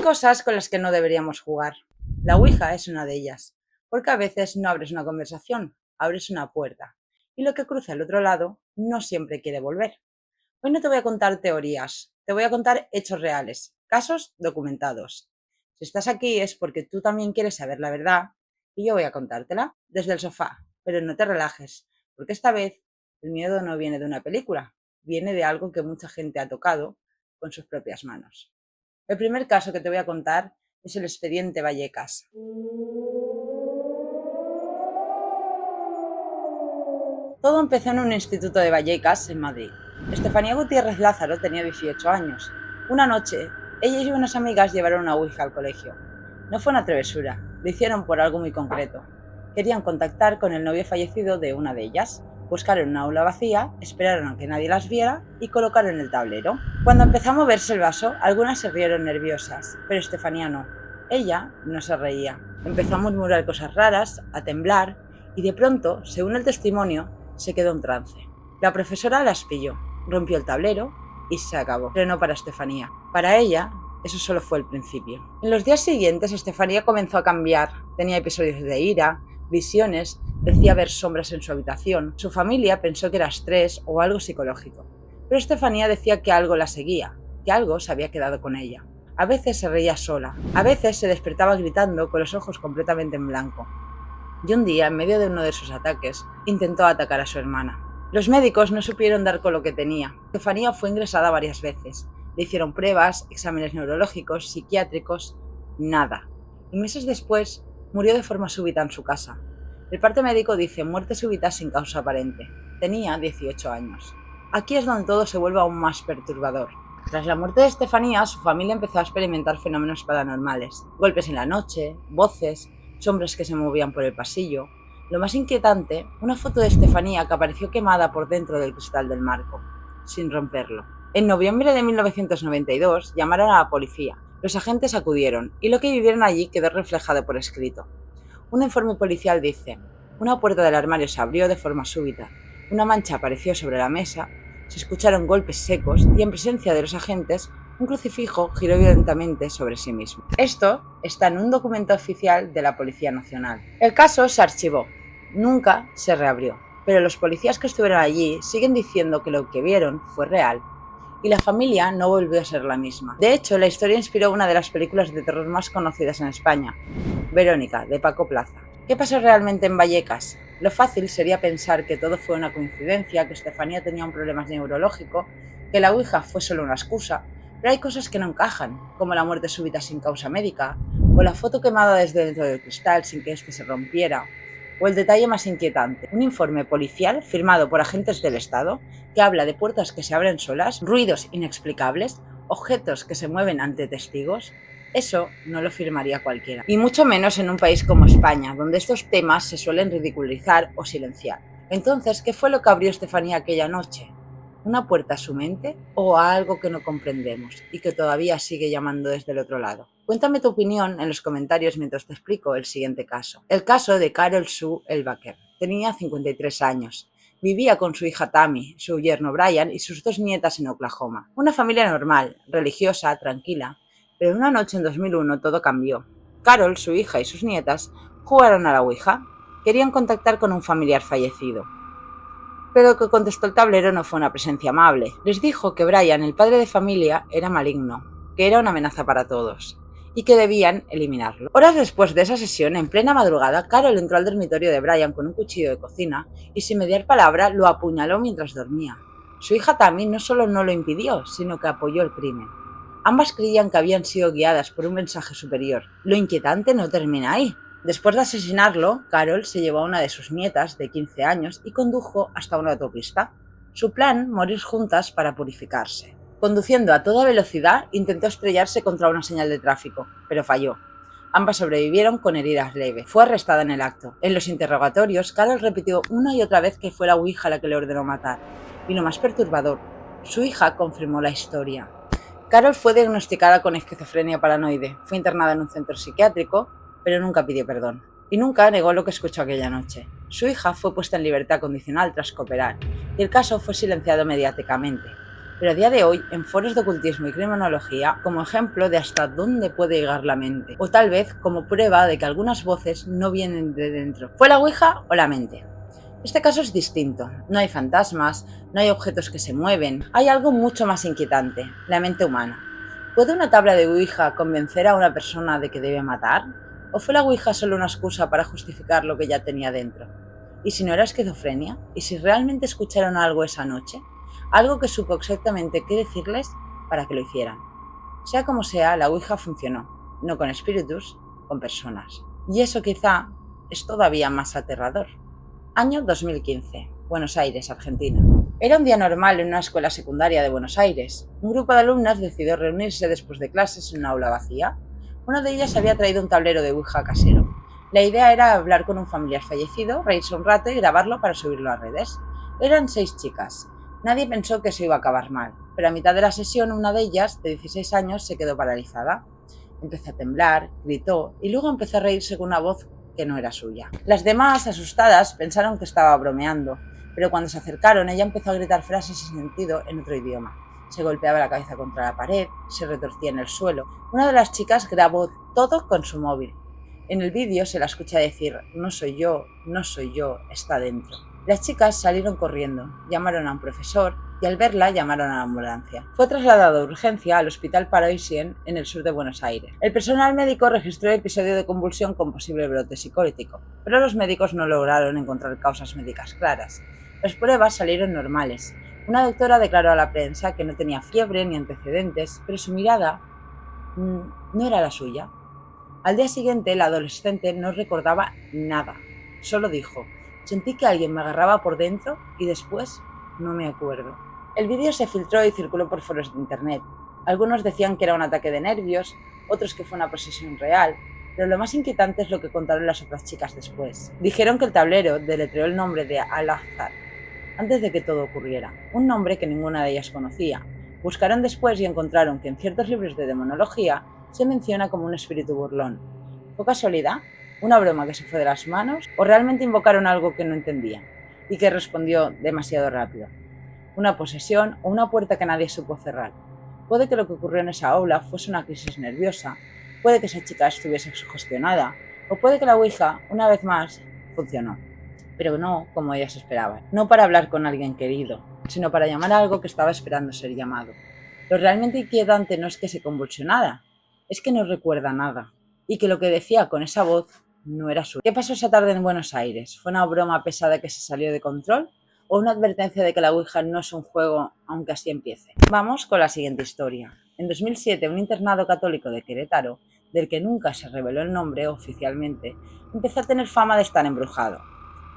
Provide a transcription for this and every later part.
cosas con las que no deberíamos jugar. La Ouija es una de ellas, porque a veces no abres una conversación, abres una puerta, y lo que cruza al otro lado no siempre quiere volver. Hoy no te voy a contar teorías, te voy a contar hechos reales, casos documentados. Si estás aquí es porque tú también quieres saber la verdad y yo voy a contártela desde el sofá, pero no te relajes, porque esta vez el miedo no viene de una película, viene de algo que mucha gente ha tocado con sus propias manos. El primer caso que te voy a contar es el expediente Vallecas. Todo empezó en un instituto de Vallecas, en Madrid. Estefanía Gutiérrez Lázaro tenía 18 años. Una noche, ella y unas amigas llevaron una ouija al colegio. No fue una travesura, lo hicieron por algo muy concreto. Querían contactar con el novio fallecido de una de ellas. Buscaron una aula vacía, esperaron a que nadie las viera y colocaron el tablero. Cuando empezó a moverse el vaso, algunas se rieron nerviosas, pero Estefanía no. Ella no se reía. Empezó a murmurar cosas raras, a temblar, y de pronto, según el testimonio, se quedó en trance. La profesora las pilló, rompió el tablero y se acabó. Pero no para Estefanía. Para ella, eso solo fue el principio. En los días siguientes, Estefanía comenzó a cambiar. Tenía episodios de ira, visiones, decía ver sombras en su habitación. Su familia pensó que era estrés o algo psicológico. Pero Estefanía decía que algo la seguía, que algo se había quedado con ella. A veces se reía sola, a veces se despertaba gritando con los ojos completamente en blanco. Y un día, en medio de uno de sus ataques, intentó atacar a su hermana. Los médicos no supieron dar con lo que tenía. Estefanía fue ingresada varias veces. Le hicieron pruebas, exámenes neurológicos, psiquiátricos, nada. Y meses después, murió de forma súbita en su casa. El parte médico dice muerte súbita sin causa aparente. Tenía 18 años. Aquí es donde todo se vuelve aún más perturbador. Tras la muerte de Estefanía, su familia empezó a experimentar fenómenos paranormales. Golpes en la noche, voces, sombras que se movían por el pasillo. Lo más inquietante, una foto de Estefanía que apareció quemada por dentro del cristal del marco, sin romperlo. En noviembre de 1992 llamaron a la policía. Los agentes acudieron y lo que vivieron allí quedó reflejado por escrito. Un informe policial dice: una puerta del armario se abrió de forma súbita, una mancha apareció sobre la mesa, se escucharon golpes secos y en presencia de los agentes un crucifijo giró violentamente sobre sí mismo. Esto está en un documento oficial de la Policía Nacional. El caso se archivó, nunca se reabrió, pero los policías que estuvieron allí siguen diciendo que lo que vieron fue real y la familia no volvió a ser la misma. De hecho, la historia inspiró una de las películas de terror más conocidas en España, Verónica, de Paco Plaza. ¿Qué pasó realmente en Vallecas? Lo fácil sería pensar que todo fue una coincidencia, que Estefanía tenía un problema neurológico, que la ouija fue solo una excusa, pero hay cosas que no encajan, como la muerte súbita sin causa médica, o la foto quemada desde dentro del cristal sin que éste se rompiera, o el detalle más inquietante, un informe policial firmado por agentes del Estado que habla de puertas que se abren solas, ruidos inexplicables, objetos que se mueven ante testigos. Eso no lo firmaría cualquiera, y mucho menos en un país como España, donde estos temas se suelen ridiculizar o silenciar. Entonces, ¿qué fue lo que abrió Estefanía aquella noche? ¿Una puerta a su mente o a algo que no comprendemos y que todavía sigue llamando desde el otro lado? Cuéntame tu opinión en los comentarios mientras te explico el siguiente caso. El caso de Carol Sue Elbacker. Tenía 53 años. Vivía con su hija Tammy, su yerno Brian y sus dos nietas en Oklahoma. Una familia normal, religiosa, tranquila. Pero una noche en 2001 todo cambió. Carol, su hija y sus nietas jugaron a la Ouija. Querían contactar con un familiar fallecido. Pero lo que contestó el tablero no fue una presencia amable. Les dijo que Brian, el padre de familia, era maligno, que era una amenaza para todos y que debían eliminarlo. Horas después de esa sesión, en plena madrugada, Carol entró al dormitorio de Brian con un cuchillo de cocina y sin mediar palabra lo apuñaló mientras dormía. Su hija Tammy no solo no lo impidió, sino que apoyó el crimen. Ambas creían que habían sido guiadas por un mensaje superior. Lo inquietante no termina ahí. Después de asesinarlo, Carol se llevó a una de sus nietas, de 15 años, y condujo hasta una autopista. Su plan, morir juntas para purificarse. Conduciendo a toda velocidad, intentó estrellarse contra una señal de tráfico, pero falló. Ambas sobrevivieron con heridas leves. Fue arrestada en el acto. En los interrogatorios, Carol repitió una y otra vez que fue la ouija la que le ordenó matar. Y lo más perturbador, su hija confirmó la historia. Carol fue diagnosticada con esquizofrenia paranoide. Fue internada en un centro psiquiátrico, pero nunca pidió perdón. Y nunca negó lo que escuchó aquella noche. Su hija fue puesta en libertad condicional tras cooperar, y el caso fue silenciado mediáticamente. Pero a día de hoy, en foros de ocultismo y criminología, como ejemplo de hasta dónde puede llegar la mente, o tal vez como prueba de que algunas voces no vienen de dentro. ¿Fue la ouija o la mente? Este caso es distinto. No hay fantasmas, no hay objetos que se mueven. Hay algo mucho más inquietante, la mente humana. ¿Puede una tabla de ouija convencer a una persona de que debe matar? ¿O fue la ouija solo una excusa para justificar lo que ya tenía dentro? ¿Y si no era esquizofrenia? ¿Y si realmente escucharon algo esa noche? Algo que supo exactamente qué decirles para que lo hicieran. Sea como sea, la ouija funcionó. No con espíritus, con personas. Y eso quizá es todavía más aterrador. Año 2015, Buenos Aires, Argentina. Era un día normal en una escuela secundaria de Buenos Aires. Un grupo de alumnas decidió reunirse después de clases en una aula vacía. Una de ellas había traído un tablero de ouija casero. La idea era hablar con un familiar fallecido, reírse un rato y grabarlo para subirlo a redes. Eran 6 chicas. Nadie pensó que eso iba a acabar mal, pero a mitad de la sesión una de ellas, de 16 años, se quedó paralizada. Empezó a temblar, gritó y luego empezó a reírse con una voz que no era suya. Las demás, asustadas, pensaron que estaba bromeando, pero cuando se acercaron ella empezó a gritar frases sin sentido en otro idioma. Se golpeaba la cabeza contra la pared, se retorcía en el suelo. Una de las chicas grabó todo con su móvil. En el vídeo se la escucha decir: no soy yo, no soy yo, está dentro. Las chicas salieron corriendo, llamaron a un profesor y al verla llamaron a la ambulancia. Fue trasladado de urgencia al Hospital Paroisien en el sur de Buenos Aires. El personal médico registró el episodio de convulsión con posible brote psicótico, pero los médicos no lograron encontrar causas médicas claras. Las pruebas salieron normales. Una doctora declaró a la prensa que no tenía fiebre ni antecedentes, pero su mirada no era la suya. Al día siguiente, la adolescente no recordaba nada. Solo dijo: sentí que alguien me agarraba por dentro y después no me acuerdo. El vídeo se filtró y circuló por foros de internet. Algunos decían que era un ataque de nervios, otros que fue una posesión real, pero lo más inquietante es lo que contaron las otras chicas después. Dijeron que el tablero deletreó el nombre de Al-Azhar antes de que todo ocurriera, un nombre que ninguna de ellas conocía. Buscaron después y encontraron que en ciertos libros de demonología se menciona como un espíritu burlón. ¿Fue casualidad? ¿Una broma que se fue de las manos? ¿O realmente invocaron algo que no entendían y que respondió demasiado rápido? ¿Una posesión o una puerta que nadie supo cerrar? Puede que lo que ocurrió en esa aula fuese una crisis nerviosa, puede que esa chica estuviese sugestionada, o puede que la ouija, una vez más, funcionó. Pero no como ellas esperaban. No para hablar con alguien querido, sino para llamar a algo que estaba esperando ser llamado. Lo realmente inquietante no es que se convulsionara, es que no recuerda nada, y que lo que decía con esa voz no era suyo. ¿Qué pasó esa tarde en Buenos Aires? ¿Fue una broma pesada que se salió de control? ¿O una advertencia de que la ouija no es un juego, aunque así empiece? Vamos con la siguiente historia. En 2007, un internado católico de Querétaro, del que nunca se reveló el nombre oficialmente, empezó a tener fama de estar embrujado.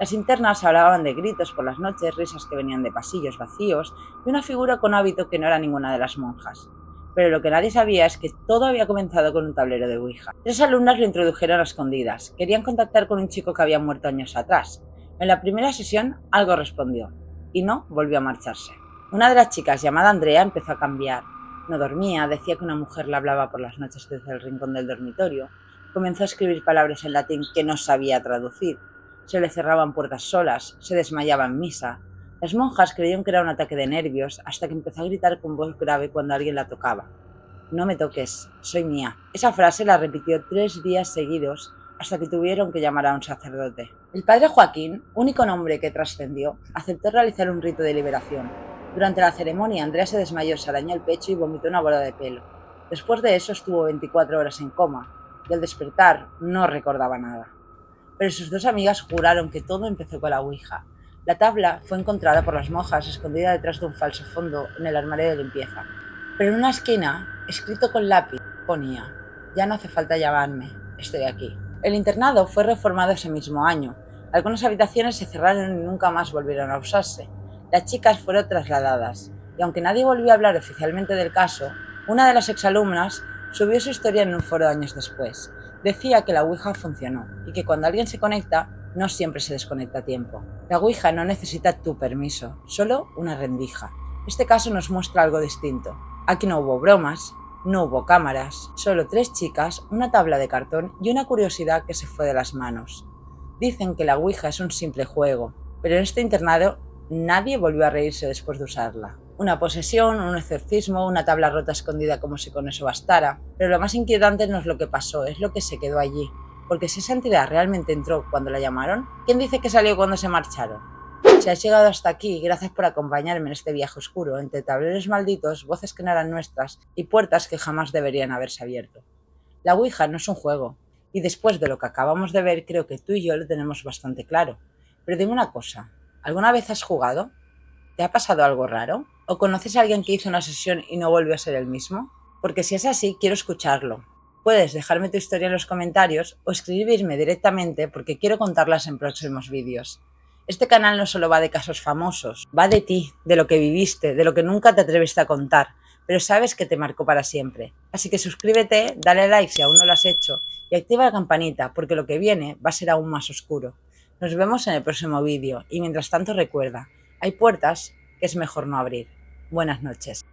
Las internas hablaban de gritos por las noches, risas que venían de pasillos vacíos y una figura con hábito que no era ninguna de las monjas. Pero lo que nadie sabía es que todo había comenzado con un tablero de ouija. 3 alumnas lo introdujeron a escondidas. Querían contactar con un chico que había muerto años atrás. En la primera sesión algo respondió y no volvió a marcharse. Una de las chicas, llamada Andrea, empezó a cambiar. No dormía, decía que una mujer le hablaba por las noches desde el rincón del dormitorio. Comenzó a escribir palabras en latín que no sabía traducir. Se le cerraban puertas solas, se desmayaba en misa. Las monjas creyeron que era un ataque de nervios hasta que empezó a gritar con voz grave cuando alguien la tocaba. No me toques, soy mía. Esa frase la repitió 3 días seguidos hasta que tuvieron que llamar a un sacerdote. El padre Joaquín, único nombre que trascendió, aceptó realizar un rito de liberación. Durante la ceremonia, Andrea se desmayó, se arañó el pecho y vomitó una bola de pelo. Después de eso estuvo 24 horas en coma y al despertar no recordaba nada. Pero sus 2 amigas juraron que todo empezó con la ouija. La tabla fue encontrada por las monjas escondida detrás de un falso fondo en el armario de limpieza. Pero en una esquina, escrito con lápiz, ponía: ya no hace falta llamarme, estoy aquí. El internado fue reformado ese mismo año. Algunas habitaciones se cerraron y nunca más volvieron a usarse. Las chicas fueron trasladadas, y aunque nadie volvió a hablar oficialmente del caso, una de las exalumnas subió su historia en un foro años después. Decía que la ouija funcionó y que cuando alguien se conecta, no siempre se desconecta a tiempo. La ouija no necesita tu permiso, solo una rendija. Este caso nos muestra algo distinto. Aquí no hubo bromas, no hubo cámaras, solo 3 chicas, una tabla de cartón y una curiosidad que se fue de las manos. Dicen que la ouija es un simple juego, pero en este internado nadie volvió a reírse después de usarla. Una posesión, un exorcismo, una tabla rota escondida como si con eso bastara. Pero lo más inquietante no es lo que pasó, es lo que se quedó allí. Porque si esa entidad realmente entró cuando la llamaron, ¿quién dice que salió cuando se marcharon? Si has llegado hasta aquí, gracias por acompañarme en este viaje oscuro, entre tableros malditos, voces que no eran nuestras y puertas que jamás deberían haberse abierto. La Ouija no es un juego, y después de lo que acabamos de ver, creo que tú y yo lo tenemos bastante claro. Pero dime una cosa, ¿alguna vez has jugado? ¿Te ha pasado algo raro? ¿O conoces a alguien que hizo una sesión y no volvió a ser el mismo? Porque si es así, quiero escucharlo. Puedes dejarme tu historia en los comentarios o escribirme directamente porque quiero contarlas en próximos vídeos. Este canal no solo va de casos famosos, va de ti, de lo que viviste, de lo que nunca te atreviste a contar, pero sabes que te marcó para siempre. Así que suscríbete, dale like si aún no lo has hecho y activa la campanita porque lo que viene va a ser aún más oscuro. Nos vemos en el próximo vídeo y mientras tanto recuerda, hay puertas que es mejor no abrir. Buenas noches.